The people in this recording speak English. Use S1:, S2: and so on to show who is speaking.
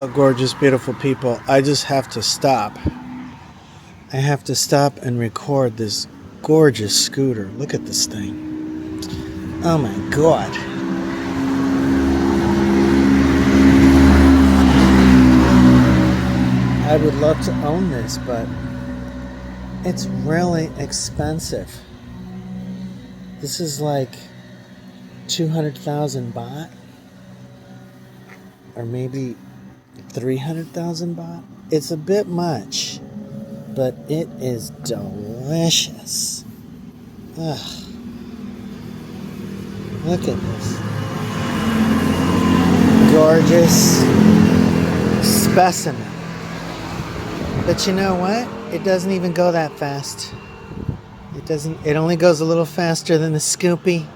S1: Gorgeous, beautiful people. I just have to stop. I have to stop and record this gorgeous scooter. Look at this thing. Oh my god. I would love to own this, but it's really expensive. This is like 200,000 baht, or maybe 300,000 baht. It's a bit much, but it is delicious. Ugh. Look at this gorgeous specimen. But you know what? It doesn't even go that fast. It only goes a little faster than the Scoopy.